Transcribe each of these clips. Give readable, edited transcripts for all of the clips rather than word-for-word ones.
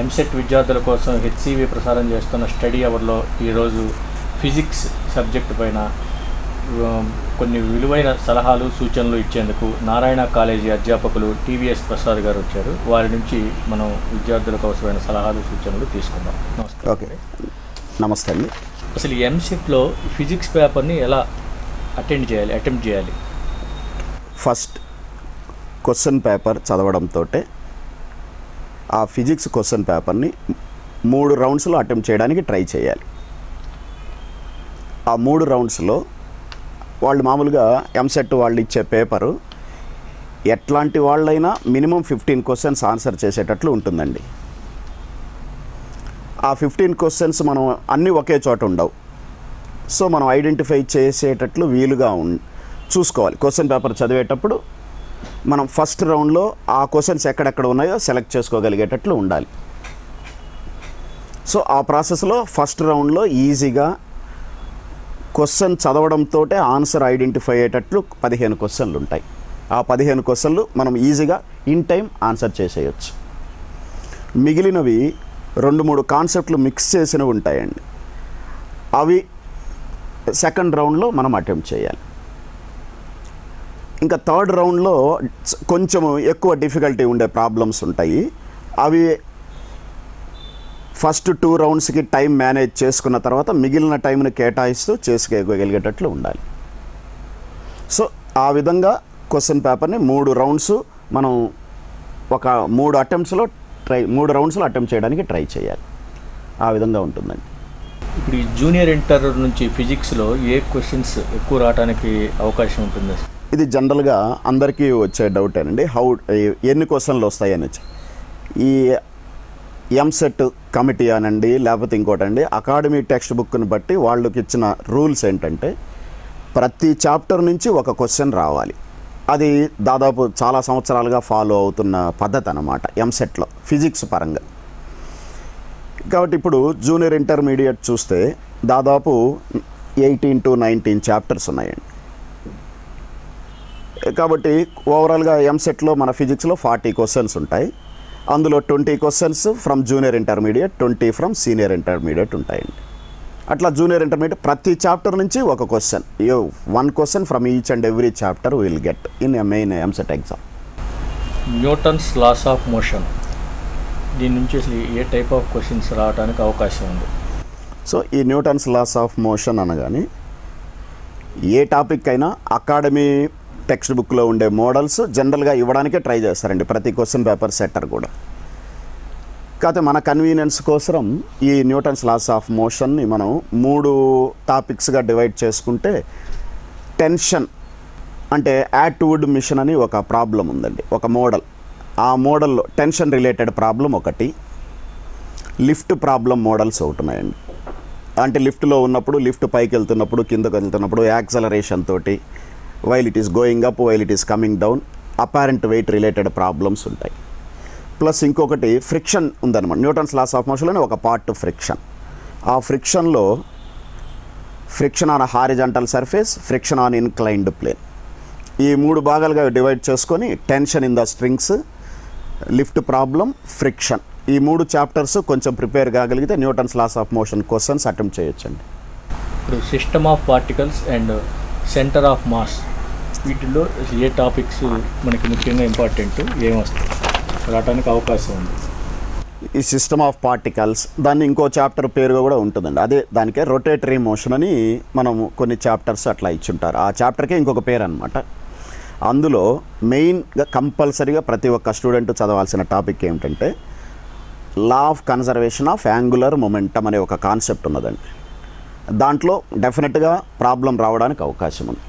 ఎంసెట్ విద్యార్థుల కోసం హెచ్సివి ప్రసారం చేస్తున్న స్టడీ అవర్లో ఈరోజు ఫిజిక్స్ సబ్జెక్టు పైన కొన్ని విలువైన సలహాలు సూచనలు ఇచ్చేందుకు నారాయణ కాలేజీ అధ్యాపకులు టీవీఎస్ ప్రసాద్ గారు వచ్చారు. వారి నుంచి మనం విద్యార్థులకు అవసరమైన సలహాలు సూచనలు తీసుకుందాం. నమస్కారం. ఓకే, నమస్తే అండి. అసలు ఈ ఎంసెట్లో ఫిజిక్స్ పేపర్ని ఎలా అటెంప్ట్ చేయాలి? ఫస్ట్ క్వశ్చన్ పేపర్ చదవడంతో ఆ ఫిజిక్స్ క్వశ్చన్ పేపర్ని 3 రౌండ్స్లో అటెంప్ట్ చేయడానికి ట్రై చేయాలి. ఆ 3 రౌండ్స్లో వాళ్ళు మామూలుగా ఎంసెట్ వాళ్ళు ఇచ్చే పేపరు ఎట్లాంటి వాళ్ళైనా మినిమం 15 క్వశ్చన్స్ ఆన్సర్ చేసేటట్లు ఉంటుందండి. ఆ 15 క్వశ్చన్స్ మనం అన్నీ ఒకే చోట ఉండవు. సో మనం ఐడెంటిఫై చేసేటట్లు వీలుగా చూసుకోవాలి. క్వశ్చన్ పేపర్ చదివేటప్పుడు మనం ఫస్ట్ రౌండ్లో ఆ క్వశ్చన్స్ ఎక్కడెక్కడ ఉన్నాయో సెలెక్ట్ చేసుకోగలిగేటట్లు ఉండాలి. సో ఆ ప్రాసెస్లో ఫస్ట్ రౌండ్లో ఈజీగా క్వశ్చన్ చదవడంతో ఆన్సర్ ఐడెంటిఫై అయ్యేటట్లు 15 క్వశ్చన్లు ఉంటాయి. ఆ 15 క్వశ్చన్లు మనం ఈజీగా ఇన్ టైం ఆన్సర్ చేసేయచ్చు. మిగిలినవి 2-3 కాన్సెప్ట్లు మిక్స్ చేసినవి ఉంటాయండి. అవి సెకండ్ రౌండ్లో మనం అటెంప్ట్ చేయాలి. ఇంకా థర్డ్ రౌండ్లో కొంచెం ఎక్కువ డిఫికల్టీ ఉండే ప్రాబ్లమ్స్ ఉంటాయి. అవి ఫస్ట్ 2 రౌండ్స్కి టైం మేనేజ్ చేసుకున్న తర్వాత మిగిలిన టైంని కేటాయిస్తూ చేసుకోగలిగేటట్లు ఉండాలి. సో ఆ విధంగా క్వశ్చన్ పేపర్ని 3 రౌండ్స్ మనం ఒక 3 అటెంప్ట్స్లో 3 రౌండ్స్లో అటెంప్ట్ చేయడానికి ట్రై చేయాలి. ఆ విధంగా ఉంటుందండి. ఇప్పుడు ఈ జూనియర్ ఇంటర్ నుంచి ఫిజిక్స్లో ఏ క్వశ్చన్స్ ఎక్కువ రావడానికి అవకాశం ఉంటుంది? ఇది జనరల్గా అందరికీ వచ్చే డౌటేనండి. ఎన్ని క్వశ్చన్లు వస్తాయని. ఈ ఎంసెట్ కమిటీ అనండి లేకపోతే ఇంకోటండి, అకాడమీ టెక్స్ట్ బుక్ని బట్టి వాళ్ళకి ఇచ్చిన రూల్స్ ఏంటంటే ప్రతి చాప్టర్ నుంచి ఒక క్వశ్చన్ రావాలి. అది దాదాపు చాలా సంవత్సరాలుగా ఫాలో అవుతున్న పద్ధతి అన్నమాట ఎంసెట్లో ఫిజిక్స్ పరంగా. కాబట్టి ఇప్పుడు జూనియర్ ఇంటర్మీడియట్ చూస్తే దాదాపు 18 to 19 చాప్టర్స్ ఉన్నాయండి. కాబట్టి ఓవరాల్గా ఎంసెట్లో మన ఫిజిక్స్లో 40 క్వశ్చన్స్ ఉంటాయి. అందులో 20 questions from junior intermediate, 20 from senior intermediate ఉంటాయండి. అట్లా జూనియర్ ఇంటర్మీడియట్ ప్రతి చాప్టర్ నుంచి ఒక question, 1 question from each and every chapter will get in a main EAMCET exam. Newton's laws of motion, దీని నుంచి అసలు ఏ టైప్ ఆఫ్ క్వశ్చన్స్ రావడానికి అవకాశం ఉంది? సో ఈ న్యూటన్స్ లాస్ ఆఫ్ మోషన్ అనగానే ఏ టాపిక్ అయినా అకాడమీ టెక్స్ట్ బుక్లో ఉండే మోడల్స్ జనరల్గా ఇవ్వడానికే ట్రై చేస్తారండి ప్రతి క్వశ్చన్ పేపర్ సెట్టర్ కూడా. కాకపోతే మన కన్వీనియన్స్ కోసం ఈ న్యూటన్స్ లాస్ ఆఫ్ మోషన్ని మనం 3 టాపిక్స్గా డివైడ్ చేసుకుంటే టెన్షన్ అంటే యాట్వుడ్ మిషన్ అని ఒక ప్రాబ్లం ఉందండి, ఒక మోడల్. ఆ మోడల్లో టెన్షన్ రిలేటెడ్ ప్రాబ్లం ఒకటి, లిఫ్ట్ ప్రాబ్లం మోడల్స్ ఒకటి ఉన్నాయండి. అంటే లిఫ్ట్లో ఉన్నప్పుడు, లిఫ్ట్ పైకి వెళ్తున్నప్పుడు, కిందకు వెళ్తున్నప్పుడు యాక్సలరేషన్ తోటి, while it is going up, while it is coming down, apparent weight related problems ఉంటాయి. ప్లస్ ఇంకొకటి ఫ్రిక్షన్ ఉందన్నమాట. న్యూటన్స్ లాస్ ఆఫ్ మోషన్లోనే ఒక పార్ట్ ఫ్రిక్షన్. ఆ ఫ్రిక్షన్లో friction on horizontal surface, friction on inclined plane, ఈ 3 భాగాలుగా డివైడ్ చేసుకొని tension in the strings, lift problem, friction, ఈ 3 చాప్టర్స్ కొంచెం ప్రిపేర్ కాగలిగితే Newton's laws of motion questions attempt చేయొచ్చండి. ఇప్పుడు system of particles and centre of mass, వీటిల్లో ఏ topics మనకి ముఖ్యంగా ఇంపార్టెంట్, ఏమొస్తుంది రావడానికి అవకాశం ఉంది? ఈ సిస్టమ్ ఆఫ్ పార్టికల్స్ దాన్ని ఇంకో చాప్టర్ పేరుగా కూడా ఉంటుందండి. అదే దానికే రొటేటరీ మోషన్ అని మనము కొన్ని చాప్టర్స్ అట్లా ఇచ్చుంటారు. ఆ చాప్టర్కే ఇంకొక పేరు అనమాట. అందులో మెయిన్గా కంపల్సరీగా ప్రతి ఒక్క స్టూడెంట్ చదవాల్సిన టాపిక్ ఏమిటంటే లా of conservation of angular momentum అనే ఒక కాన్సెప్ట్ ఉన్నదండి. దాంట్లో డెఫినెట్గా ప్రాబ్లం రావడానికి అవకాశం ఉంది.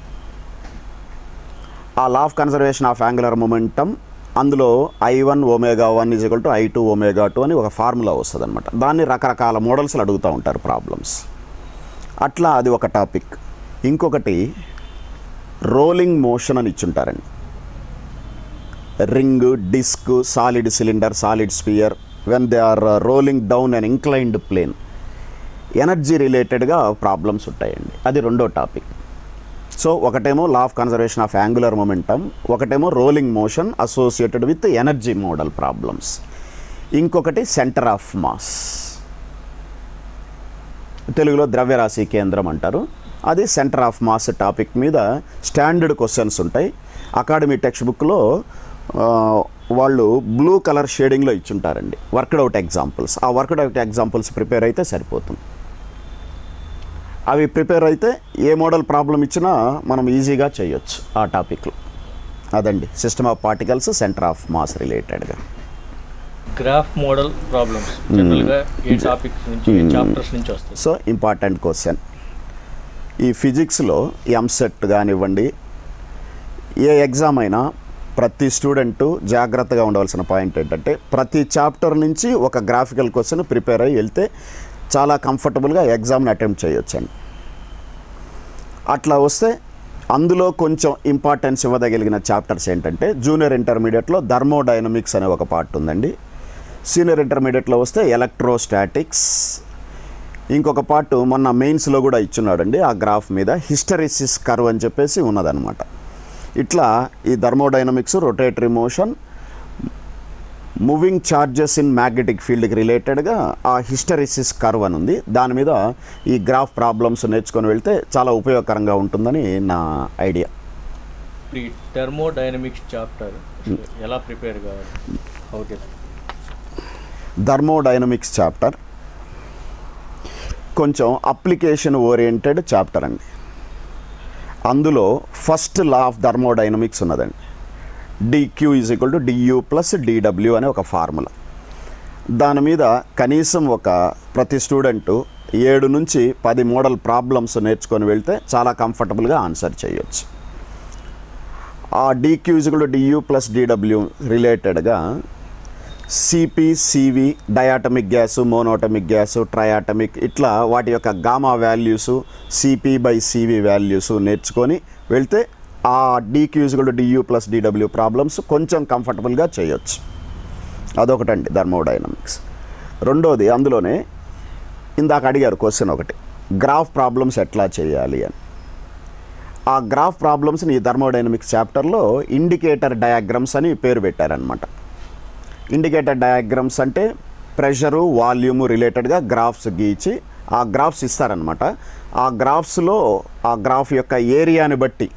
ఆ లా of conservation of angular momentum అందులో I1 ω1 = I2 ω2 అని ఒక ఫార్ములా వస్తుంది అనమాట. దాన్ని రకరకాల మోడల్స్లో అడుగుతూ ఉంటారు ప్రాబ్లమ్స్. అట్లా అది ఒక టాపిక్. ఇంకొకటి రోలింగ్ మోషన్ అని ఇచ్చుంటారండి. Ring, disc, solid cylinder, solid sphere when they are rolling down on inclined plane, energy రిలేటెడ్గా ప్రాబ్లమ్స్ ఉంటాయండి. అది రెండో టాపిక్. సో ఒకటేమో law of conservation of angular momentum, ఒకటేమో rolling motion associated with energy model problems. ఇంకొకటి centre of mass, తెలుగులో ద్రవ్యరాశి కేంద్రం అంటారు. అది సెంటర్ ఆఫ్ మాస్ టాపిక్ మీద స్టాండర్డ్ క్వశ్చన్స్ ఉంటాయి. అకాడమీ టెక్స్ట్ బుక్లో వాళ్ళు బ్లూ కలర్ షేడింగ్లో ఇచ్చుంటారండి వర్క్డ్ అవుట్ ఎగ్జాంపుల్స్. ఆ వర్క్డ్ అవుట్ ఎగ్జాంపుల్స్ ప్రిపేర్ అయితే సరిపోతుంది. అవి ప్రిపేర్ అయితే ఏ మోడల్ ప్రాబ్లం ఇచ్చినా మనం ఈజీగా చేయొచ్చు ఆ టాపిక్లో. అదండి system of particles centre of mass రిలేటెడ్గా. గ్రాఫ్ మోడల్ ప్రాబ్లమ్స్ జనరల్గా ఏ టాపిక్స్ నుంచి ఏ చాప్టర్స్ నుంచి వస్తాయి? So important question. ఈ ఫిజిక్స్లో ఎంసెట్ కానివ్వండి, ఏ ఎగ్జామ్ అయినా ప్రతి స్టూడెంటు జాగ్రత్తగా ఉండవలసిన పాయింట్ ఏంటంటే ప్రతి చాప్టర్ నుంచి ఒక గ్రాఫికల్ క్వశ్చన్ ప్రిపేర్ అయ్యి వెళ్తే చాలా కంఫర్టబుల్గా ఎగ్జామ్ని అటెంప్ట్ చేయొచ్చండి. అట్లా వస్తే అందులో కొంచెం ఇంపార్టెన్స్ ఇవ్వదగలిగిన చాప్టర్స్ ఏంటంటే జూనియర్ ఇంటర్మీడియట్లో థర్మోడైనమిక్స్ అనే ఒక పార్ట్ ఉందండి. సీనియర్ ఇంటర్మీడియట్లో వస్తే ఎలక్ట్రోస్టాటిక్స్, ఇంకొక పార్ట్ మొన్న మెయిన్స్లో కూడా ఇచ్చున్నాడండి ఆ గ్రాఫ్ మీద హిస్టరిసిస్ కర్వ్ అని చెప్పేసి ఉన్నదన్నమాట. ఇట్లా ఈ thermodynamics, rotatory motion, moving charges in magnetic ఫీల్డ్కి రిలేటెడ్గా ఆ హిస్టరిసిస్ కర్వ్ అని ఉంది. దాని మీద ఈ గ్రాఫ్ ప్రాబ్లమ్స్ నేర్చుకొని వెళ్తే చాలా ఉపయోగకరంగా ఉంటుందని నా ఐడియా. ఈ థర్మోడైనమిక్స్ చాప్టర్ ఎలా ప్రిపేర్ కావాలి? ఓకే, థర్మోడైనమిక్స్ చాప్టర్ కొంచెం అప్లికేషన్ ఓరియంటెడ్ చాప్టర్ అండి. అందులో ఫస్ట్ లా ఆఫ్ థర్మోడైనమిక్స్ ఉన్నదండి. dq = du + dw అనే ఒక ఫార్ములా. దాని మీద కనీసం ప్రతి స్టూడెంటు 7 నుంచి 10 మోడల్ ప్రాబ్లమ్స్ నేర్చుకొని వెళ్తే చాలా కంఫర్టబుల్గా ఆన్సర్ చేయొచ్చు. ఆ dq = du + dw రిలేటెడ్గా CP, CV, diatomic gas, monoatomic gas, triatomic, ఇట్లా వాటి యొక్క గామా వాల్యూసు, సిపి/సివి వాల్యూసు నేర్చుకొని వెళ్తే ఆ dq = du + dw ప్రాబ్లమ్స్ కొంచెం కంఫర్టబుల్గా చేయొచ్చు. అదొకటండి థర్మోడైనమిక్స్. రెండోది అందులోనే ఇందాక అడిగారు క్వశ్చన్ ఒకటి, గ్రాఫ్ ప్రాబ్లమ్స్ ఎట్లా చేయాలి అని. ఆ గ్రాఫ్ ప్రాబ్లమ్స్ని ఈ థర్మోడైనమిక్స్ చాప్టర్లో ఇండికేటర్ డయాగ్రామ్స్ అని పేరు పెట్టారనమాట. ఇండికేటర్ డయాగ్రామ్స్ అంటే ప్రెషరు, వాల్యూము రిలేటెడ్గా గ్రాఫ్స్ గీచి ఆ గ్రాఫ్స్ ఇస్తారనమాట. ఆ గ్రాఫ్స్లో ఆ గ్రాఫ్ యొక్క ఏరియాని బట్టి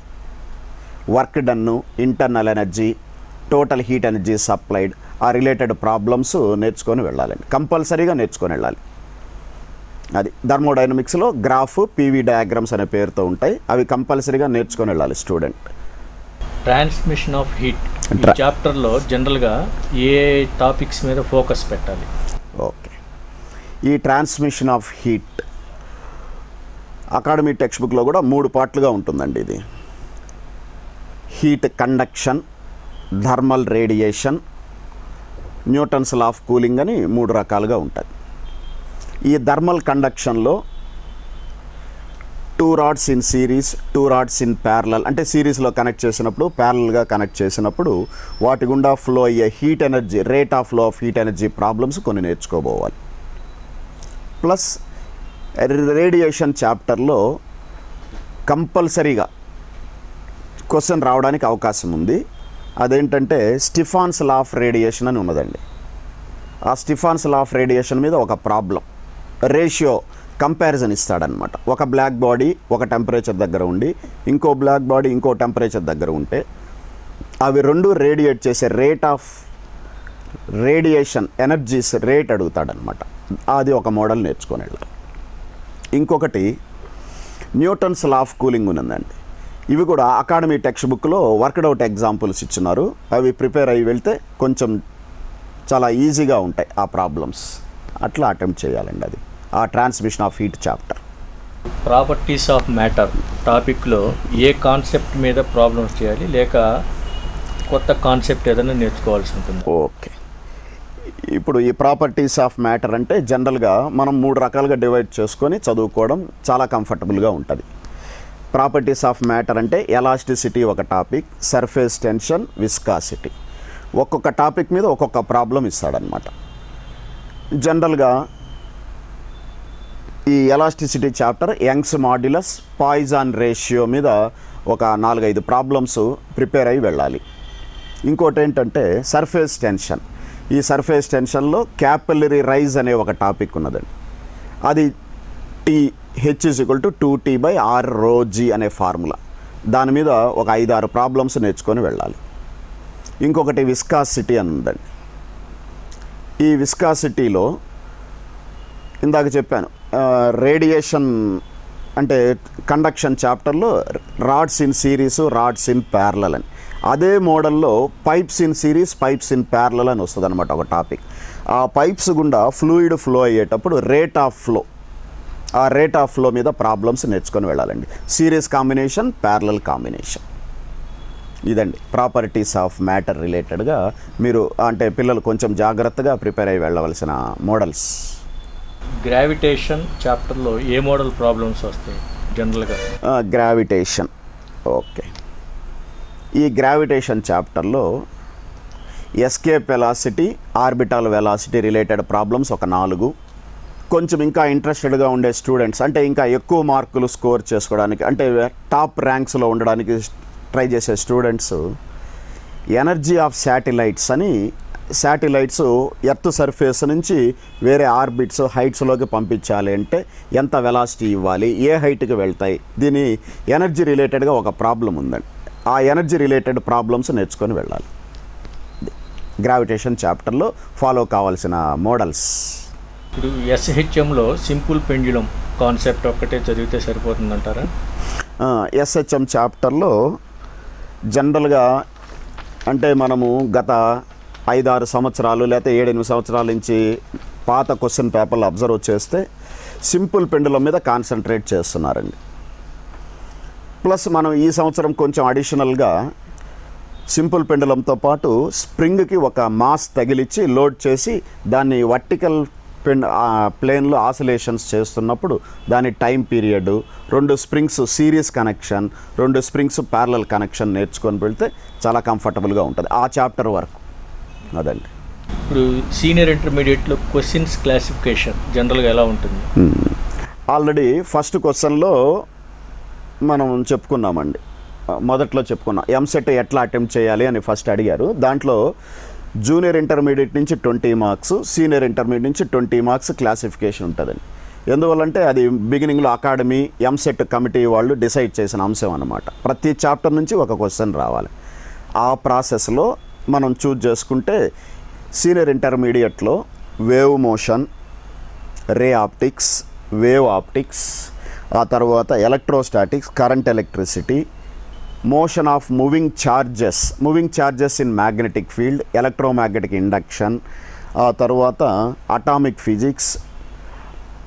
work done, internal energy, total heat energy supplied, ఆ రిలేటెడ్ ప్రాబ్లమ్స్ నేర్చుకొని వెళ్ళాలండి. కంపల్సరీగా నేర్చుకొని వెళ్ళాలి. అది థర్మోడైనమిక్స్లో గ్రాఫ్, పీవీ డయాగ్రామ్స్ అనే పేరుతో ఉంటాయి. అవి కంపల్సరీగా నేర్చుకొని వెళ్ళాలి స్టూడెంట్. ట్రాన్స్మిషన్ ఆఫ్ హీట్ ఈ చాప్టర్లో జనరల్గా ఏ టాపిక్స్ మీద ఫోకస్ పెట్టాలి? ఓకే, ఈ transmission of heat academy text బుక్లో కూడా 3 పార్ట్లుగా ఉంటుందండి. ఇది heat conduction, thermal radiation, Newton's law of cooling అని 3 రకాలుగా ఉంటుంది. ఈ థర్మల్ కండక్షన్లో 2 rods in series, 2 rods in parallel, అంటే సిరీస్లో కనెక్ట్ చేసినప్పుడు, ప్యారలల్గా కనెక్ట్ చేసినప్పుడు వాటి గుండా ఫ్లో అయ్యే heat energy, rate of flow of heat energy problems కొన్ని నేర్చుకోబోవాలి. ప్లస్ రేడియేషన్ చాప్టర్లో కంపల్సరీగా క్వశ్చన్ రావడానికి అవకాశం ఉంది. అదేంటంటే స్టిఫాన్స్ లా ఆఫ్ రేడియేషన్ అని ఉన్నదండి. ఆ స్టిఫాన్స్ లా ఆఫ్ రేడియేషన్ మీద ఒక ప్రాబ్లం, రేషియో కంపారిజన్ ఇస్తాడనమాట. ఒక బ్లాక్ బాడీ ఒక టెంపరేచర్ దగ్గర ఉండి ఇంకో బ్లాక్ బాడీ ఇంకో టెంపరేచర్ దగ్గర ఉంటే అవి రెండు రేడియేట్ చేసే rate of radiation energies rate అడుగుతాడనమాట. అది ఒక మోడల్ నేర్చుకొని వెళ్ళాలి. ఇంకొకటి న్యూటన్స్ లా ఆఫ్ కూలింగ్ ఉన్నదండి. ఇవి కూడా అకాడమీ టెక్స్ట్ బుక్లో వర్క్డ్ అవుట్ ఎగ్జాంపుల్స్ ఇచ్చినారు. అవి ప్రిపేర్ అయ్యి వెళ్తే కొంచెం చాలా ఈజీగా ఉంటాయి ఆ ప్రాబ్లమ్స్. అట్లా అటెంప్ట్ చేయాలండి. అది ఆ transmission of heat chapter. Properties of matter టాపిక్లో ఏ కాన్సెప్ట్ మీద ప్రాబ్లమ్స్ చేయాలి, లేక కొత్త కాన్సెప్ట్ ఏదైనా నేర్చుకోవాల్సి ఉంటుంది? ఓకే, ఇప్పుడు ఈ ప్రాపర్టీస్ ఆఫ్ మ్యాటర్ అంటే జనరల్గా మనం 3 రకాలుగా డివైడ్ చేసుకొని చదువుకోవడం చాలా కంఫర్టబుల్గా ఉంటుంది. ప్రాపర్టీస్ ఆఫ్ మ్యాటర్ అంటే ఎలాస్టిసిటీ ఒక టాపిక్, సర్ఫేస్ టెన్షన్, విస్కాసిటీ. ఒక్కొక్క టాపిక్ మీద ఒక్కొక్క ప్రాబ్లం ఇస్తాడనమాట. జనరల్గా ఈ elasticity chapter Young's modulus, poison ratio మీద ఒక 4-5 ప్రాబ్లమ్స్ ప్రిపేర్ అయ్యి వెళ్ళాలి. ఇంకోటి ఏంటంటే సర్ఫేస్ టెన్షన్. ఈ సర్ఫేస్ టెన్షన్లో క్యాపిలరీ రైజ్ అనే ఒక టాపిక్ ఉన్నదండి. అది H = 2T/R ρg అనే ఫార్ములా. దాని మీద ఒక 5-6 ప్రాబ్లమ్స్ నేర్చుకొని వెళ్ళాలి. ఇంకొకటి విస్కాసిటీ అని ఉందండి. ఈ విస్కాసిటీలో ఇందాక చెప్పాను, రేడియేషన్ అంటే కండక్షన్ చాప్టర్లో rods in series, rods in parallel అని, అదే మోడల్లో pipes in series, pipes in parallel అని వస్తుంది అనమాట ఒక టాపిక్. ఆ పైప్స్ గుండా ఫ్లూయిడ్ ఫ్లో అయ్యేటప్పుడు రేట్ ఆఫ్ ఫ్లో, ఆ రేట్ ఆఫ్ ఫ్లో మీద ప్రాబ్లమ్స్ నేర్చుకొని వెళ్ళాలండి. Series combination, parallel combination. ఇదండి ప్రాపర్టీస్ ఆఫ్ మ్యాటర్ రిలేటెడ్గా మీరు అంటే పిల్లలు కొంచెం జాగ్రత్తగా ప్రిపేర్ అయ్యి వెళ్ళవలసిన మోడల్స్. గ్రావిటేషన్ చాప్టర్లో ఏ మోడల్ ప్రాబ్లమ్స్ వస్తాయి జనరల్గా? Gravitation, okay. ఈ గ్రావిటేషన్ చాప్టర్లో escape velocity, orbital velocity related problems ఒక 4. కొంచెం ఇంకా ఇంట్రెస్టెడ్గా ఉండే స్టూడెంట్స్, అంటే ఇంకా ఎక్కువ మార్కులు స్కోర్ చేసుకోవడానికి, అంటే టాప్ ర్యాంక్స్లో ఉండడానికి ట్రై చేసే స్టూడెంట్స్, ఎనర్జీ ఆఫ్ శాటిలైట్స్ అని, శాటిలైట్స్ ఎర్త్ సర్ఫేస్ నుంచి వేరే ఆర్బిట్స్, హైట్స్లోకి పంపించాలి అంటే ఎంత వెలాసిటీ ఇవ్వాలి, ఏ హైట్కి వెళ్తాయి, దీని ఎనర్జీ రిలేటెడ్గా ఒక ప్రాబ్లం ఉందండి. ఆ ఎనర్జీ రిలేటెడ్ ప్రాబ్లమ్స్ నేర్చుకొని వెళ్ళాలి. గ్రావిటేషన్ చాప్టర్లో ఫాలో కావాల్సిన మోడల్స్. ఇప్పుడు SHMలో సింపుల్ పెండ్యులం కాన్సెప్ట్ ఒక్కటే చదివితే సరిపోతుందంటారా? SHM చాప్టర్లో జనరల్గా అంటే మనము గత 5-6 సంవత్సరాలు లేకపోతే 7-8 సంవత్సరాల నుంచి పాత క్వశ్చన్ పేపర్లు అబ్జర్వ్ చేస్తే సింపుల్ పెండులం మీద కాన్సన్ట్రేట్ చేస్తున్నారండి. ప్లస్ మనం ఈ సంవత్సరం కొంచెం అడిషనల్గా సింపుల్ పెండులంతో పాటు స్ప్రింగ్కి ఒక మాస్ తగిలిచ్చి లోడ్ చేసి దాన్ని వర్టికల్ ప్లేన్లో ఆసిలేషన్స్ చేస్తున్నప్పుడు దాని time period, 2 springs series connection, 2 springs parallel connection నేర్చుకొని వెళ్తే చాలా కంఫర్టబుల్గా ఉంటుంది ఆ చాప్టర్ వరకు. అదండి. ఇప్పుడు సీనియర్ ఇంటర్మీడియట్లో క్వశ్చన్స్ క్లాసిఫికేషన్ జనరల్గా ఎలా ఉంటుంది? ఆల్రెడీ ఫస్ట్ క్వశ్చన్లో మనం చెప్పుకున్నామండి, మొదట్లో చెప్పుకున్నాం ఎంసెట్ ఎట్లా అటెంప్ట్ చేయాలి అని ఫస్ట్ అడిగారు. దాంట్లో జూనియర్ ఇంటర్మీడియట్ నుంచి 20 మార్క్స్, సీనియర్ ఇంటర్మీడియట్ నుంచి 20 మార్క్స్ క్లాసిఫికేషన్ ఉంటుందండి. ఎందువల్లంటే అది బిగినింగ్లో అకాడమీ ఎంసెట్ కమిటీ వాళ్ళు డిసైడ్ చేసిన అంశం అన్నమాట. ప్రతి చాప్టర్ నుంచి ఒక క్వశ్చన్ రావాలి. ఆ ప్రాసెస్లో మనం చూజ్ చేసుకుంటే సీనియర్ ఇంటర్మీడియట్లో wave motion, ray optics, wave optics, ఆ తర్వాత electrostatics, current electricity, motion of moving charges in magnetic field, electromagnetic induction, ఆ తర్వాత atomic physics,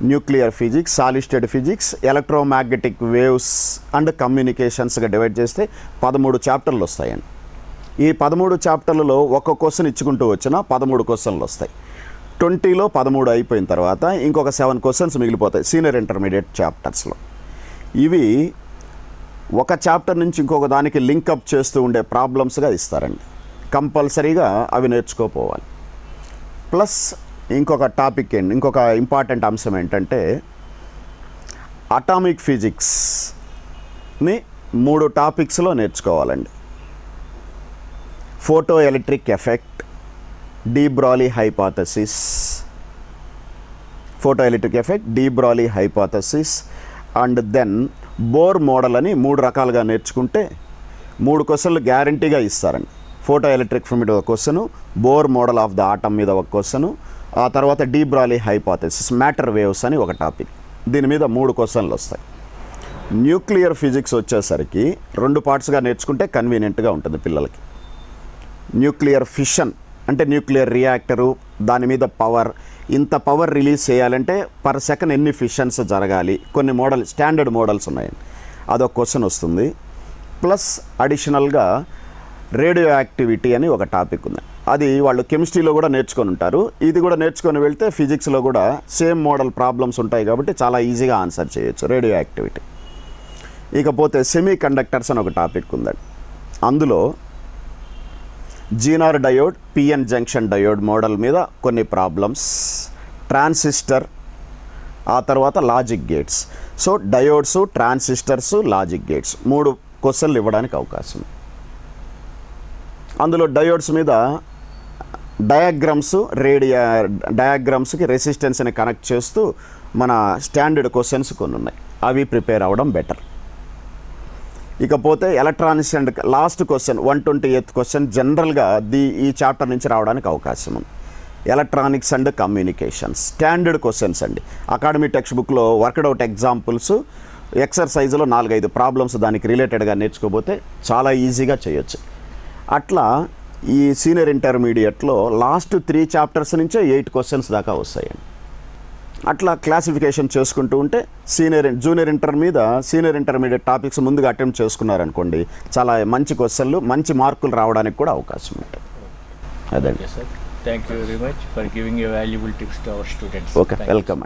nuclear physics, solid state physics, electromagnetic waves and కమ్యూనికేషన్స్గా డివైడ్ చేస్తే 13 చాప్టర్లు వస్తాయండి. ఈ 13 చాప్టర్లలో ఒక క్వశ్చన్ ఇచ్చుకుంటూ వచ్చినా 13 క్వశ్చన్లు వస్తాయి. 20లో 13 అయిపోయిన తర్వాత ఇంకొక 7 క్వశ్చన్స్ మిగిలిపోతాయి సీనియర్ ఇంటర్మీడియట్ చాప్టర్స్లో. ఇవి ఒక చాప్టర్ నుంచి ఇంకొక దానికి లింకప్ చేస్తూ ఉండే ప్రాబ్లమ్స్గా ఇస్తారండి. కంపల్సరీగా అవి నేర్చుకోపోవాలి. ప్లస్ ఇంకొక టాపిక్ ఏంటి, ఇంకొక ఇంపార్టెంట్ అంశం ఏంటంటే అటామిక్ ఫిజిక్స్ని 3 టాపిక్స్లో నేర్చుకోవాలండి. Photoelectric effect, de Broglie hypothesis and then Bohr model అని 3 రకాలుగా నేర్చుకుంటే 3 క్వశ్చన్లు గ్యారంటీగా ఇస్తారండి. ఫోటో ఎలక్ట్రిక్ మీద ఒక question, Bohr model of the atom మీద ఒక క్వశ్చను, ఆ తర్వాత D Broglie hypothesis, matter waves అని ఒక టాపిక్. దీని మీద 3 క్వశ్చన్లు వస్తాయి. న్యూక్లియర్ ఫిజిక్స్ వచ్చేసరికి 2 పార్ట్స్గా నేర్చుకుంటే కన్వీనియంట్గా ఉంటుంది పిల్లలకి. న్యూక్లియర్ ఫిషన్ అంటే న్యూక్లియర్ రియాక్టరు, దాని మీద పవర్, ఇంత పవర్ రిలీజ్ చేయాలంటే పర్ సెకండ్ ఎన్ని ఫిషన్స్ జరగాలి, కొన్ని స్టాండర్డ్ మోడల్స్ ఉన్నాయండి, అదొక క్వశ్చన్ వస్తుంది. ప్లస్ అడిషనల్గా రేడియో యాక్టివిటీ అని ఒక టాపిక్ ఉంది. అది వాళ్ళు కెమిస్ట్రీలో కూడా నేర్చుకొని ఉంటారు. ఇది కూడా నేర్చుకొని వెళ్తే ఫిజిక్స్లో కూడా సేమ్ మోడల్ ప్రాబ్లమ్స్ ఉంటాయి కాబట్టి చాలా ఈజీగా ఆన్సర్ చేయొచ్చు రేడియో యాక్టివిటీ. ఇకపోతే సెమీ కండక్టర్స్ అని ఒక టాపిక్ ఉందండి. అందులో Zener diode, PN junction diode model మీద కొన్ని ప్రాబ్లమ్స్, ట్రాన్సిస్టర్, ఆ తర్వాత logic gates. So diodes, transistors, logic gates 3 క్వశ్చన్లు ఇవ్వడానికి అవకాశం. అందులో డయోడ్స్ మీద డయాగ్రామ్స్కి రెసిస్టెన్స్ని కనెక్ట్ చేస్తూ మన స్టాండర్డ్ క్వశ్చన్స్ కొన్ని ఉన్నాయి, అవి ప్రిపేర్ అవ్వడం బెటర్. ఇకపోతే electronics and last question 128th question జనరల్గా ఈ చాప్టర్ నుంచి రావడానికి అవకాశం ఉంది. Electronics and communications standard questions అండి. అకాడమీ టెక్స్ట్ బుక్లో వర్క్డ్ అవుట్ ఎగ్జాంపుల్స్, ఎక్సర్సైజ్లో 4-5 ప్రాబ్లమ్స్ దానికి రిలేటెడ్గా నేర్చుకోపోతే చాలా ఈజీగా చేయొచ్చు. అట్లా ఈ సీనియర్ ఇంటర్మీడియట్లో లాస్ట్ 3 చాప్టర్స్ నుంచే 8 క్వశ్చన్స్ దాకా వస్తాయండి. అట్లా క్లాసిఫికేషన్ చేసుకుంటూ ఉంటే జూనియర్ ఇంటర్ మీద సీనియర్ ఇంటర్మీడియట్ టాపిక్స్ ముందుగా అటెంప్ట్ చేసుకున్నారనుకోండి, చాలా మంచి క్వశ్చన్లు, మంచి మార్కులు రావడానికి కూడా అవకాశం ఉంటుంది. అదండి sir. Thank you very much for giving you valuable tips to our students. Okay, welcome అండి.